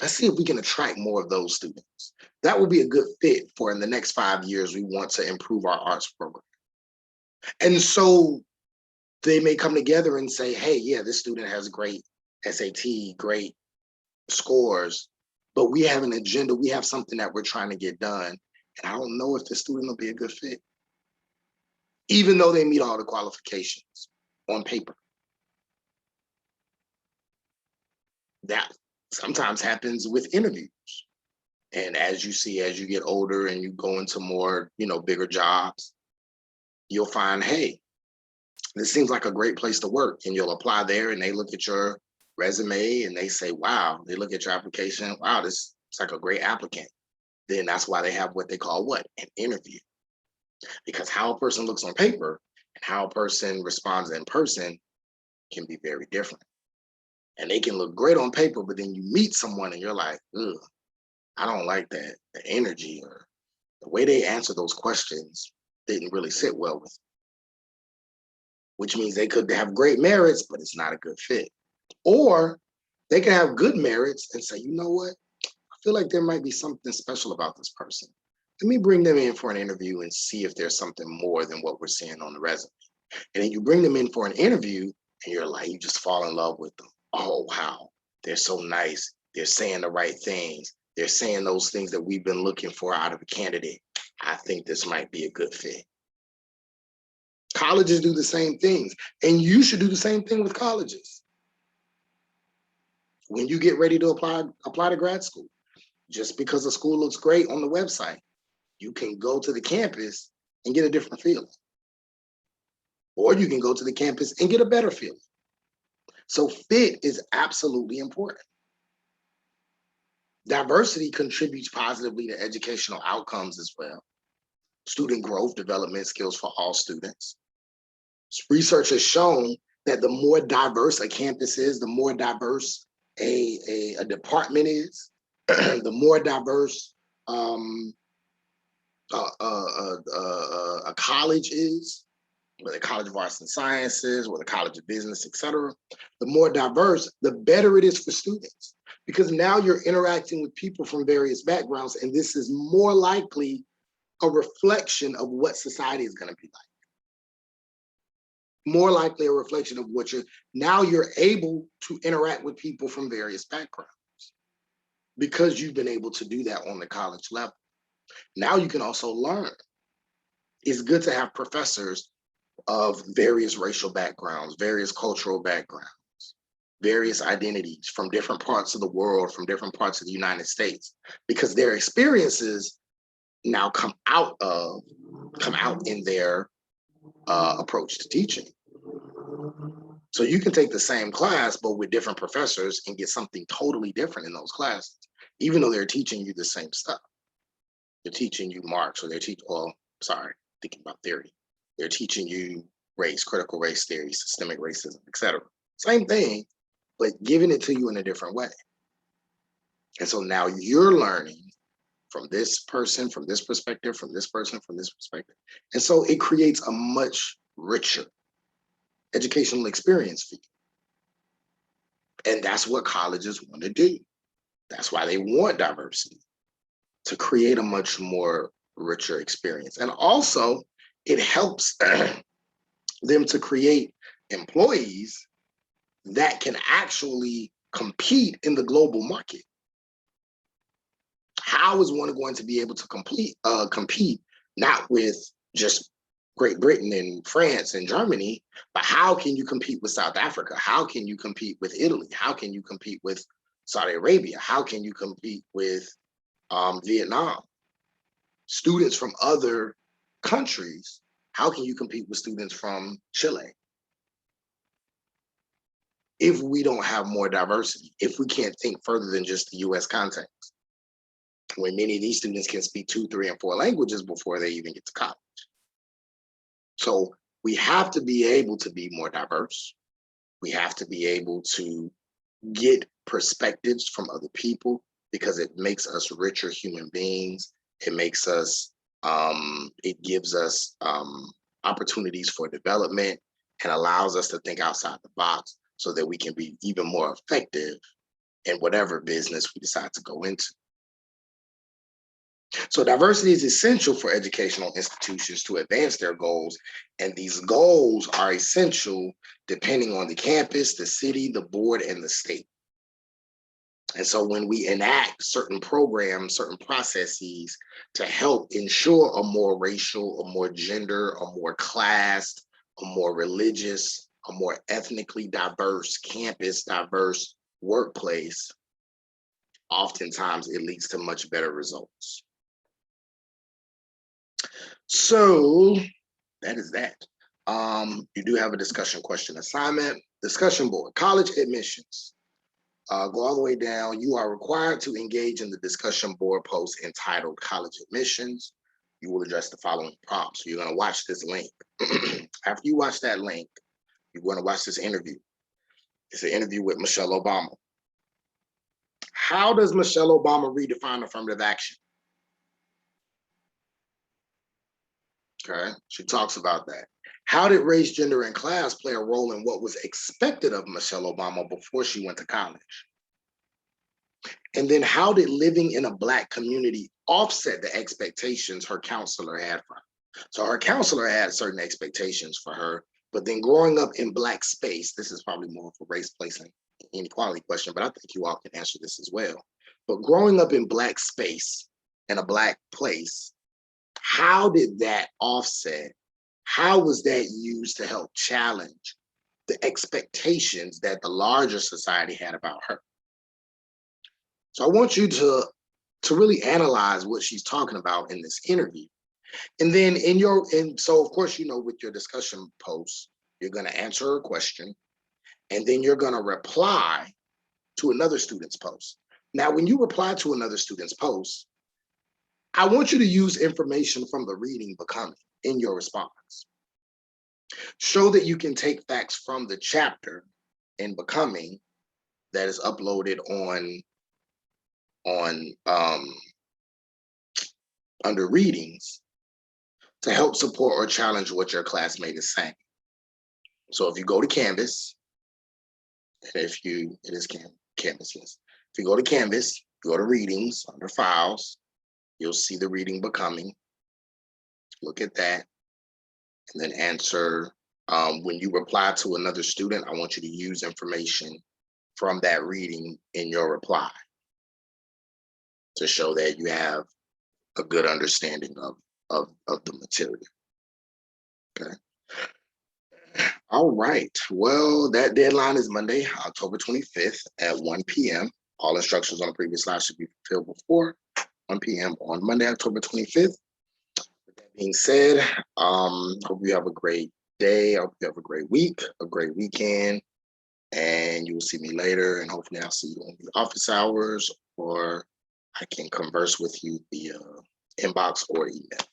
[SPEAKER 2] Let's see if we can attract more of those students. That will be a good fit for in the next 5 years, we want to improve our arts program. And so they may come together and say, hey, yeah, this student has great SAT, great scores, but we have an agenda, we have something that we're trying to get done. And I don't know if the student will be a good fit. even though they meet all the qualifications on paper. That sometimes happens with interviews. And as you see, as you get older and you go into more, bigger jobs, you'll find, hey, this seems like a great place to work. And you'll apply there and they look at your resume and they say, wow, they look at your application. Wow, this is like a great applicant. Then that's why they have what they call an interview. Because how a person looks on paper and how a person responds in person can be very different. And they can look great on paper, but then you meet someone and you're like, ugh, I don't like that. The energy or the way they answer those questions didn't really sit well with me. Which means they could have great merits, but it's not a good fit. Or they can have good merits and say, you know what? I feel like there might be something special about this person. Let me bring them in for an interview and see if there's something more than what we're seeing on the resume. And then you bring them in for an interview and you're like, you just fall in love with them. Oh, wow. They're so nice. They're saying the right things. They're saying those things that we've been looking for out of a candidate. I think this might be a good fit. Colleges do the same things, and you should do the same thing with colleges. When you get ready to apply to grad school, just because a school looks great on the website, you can go to the campus and get a different feeling. Or you can go to the campus and get a better feeling. So fit is absolutely important. Diversity contributes positively to educational outcomes as well. Student growth, development skills for all students. Research has shown that the more diverse a campus is, the more diverse a department is, the more diverse a college is, whether College of Arts and Sciences, or the College of Business, etc. The more diverse, the better it is for students, because now you're interacting with people from various backgrounds, and this is more likely a reflection of what society is going to be like. More likely a reflection of what now you're able to interact with people from various backgrounds because you've been able to do that on the college level. Now you can also learn. It's good to have professors of various racial backgrounds, various cultural backgrounds, various identities from different parts of the world, from different parts of the United States, because their experiences now come out in their approach to teaching. So you can take the same class, but with different professors and get something totally different in those classes, even though they're teaching you the same stuff. They're teaching you Marx, or thinking about theory. They're teaching you race, critical race theory, systemic racism, etc. Same thing, but giving it to you in a different way. And so now you're learning from this person, from this perspective, from this person, from this perspective. And so it creates a much richer educational experience for you. And that's what colleges want to do. That's why they want diversity, to create a much more richer experience. And also, it helps them to create employees that can actually compete in the global market. How is one going to be able to compete not with just Great Britain and France and Germany, but how can you compete with South Africa? How can you compete with Italy? How can you compete with Saudi Arabia? How can you compete with Vietnam? Students from other countries, how can you compete with students from Chile? If we don't have more diversity, if we can't think further than just the US context, when many of these students can speak 2, 3, and 4 languages before they even get to college. So we have to be able to be more diverse. We have to be able to get perspectives from other people, because it makes us richer human beings. It makes us, it gives us opportunities for development and allows us to think outside the box so that we can be even more effective in whatever business we decide to go into. So diversity is essential for educational institutions to advance their goals, and these goals are essential depending on the campus, the city, the board, and the state.
[SPEAKER 1] And so when we enact certain programs, certain processes to help ensure a more racial, a more gender, a more classed, a more religious, a more ethnically diverse, campus diverse workplace, oftentimes it leads to much better results. So that is that. You do have a discussion question assignment. Discussion board, college admissions. Go all the way down. You are required to engage in the discussion board post entitled College Admissions. You will address the following prompts. So you're going to watch this link. After you watch that link, you're going to watch this interview. It's an interview with Michelle Obama. How does Michelle Obama redefine affirmative action? Okay, she talks about that. How did race, gender, and class play a role in what was expected of Michelle Obama before she went to college? And then how did living in a Black community offset the expectations her counselor had for her? So her counselor had certain expectations for her, but then growing up in Black space, this is probably more of a race, place, and inequality question, but I think you all can answer this as well. But growing up in Black space, in a Black place, how did that offset? How was that used to help challenge the expectations that the larger society had about her? So I want you to really analyze what she's talking about in this interview. And then so of course, with your discussion post, you're going to answer a question, and then you're going to reply to another student's post. Now, when you reply to another student's post, I want you to use information from the reading Becoming in your response. Show that you can take facts from the chapter in Becoming that is uploaded under readings to help support or challenge what your classmate is saying. So if you go to Canvas, and it is Canvas, yes. If you go to Canvas, go to readings under files, you'll see the reading Becoming. Look at that, and then answer. When you reply to another student, I want you to use information from that reading in your reply to show that you have a good understanding of the material. Okay. All right. Well, that deadline is Monday, October 25th at 1 p.m. All instructions on the previous slide should be fulfilled before 1 p.m. on Monday, October 25th. With that being said, hope you have a great day. I hope you have a great week, a great weekend, and you will see me later. And hopefully I'll see you on the office hours, or I can converse with you via inbox or email.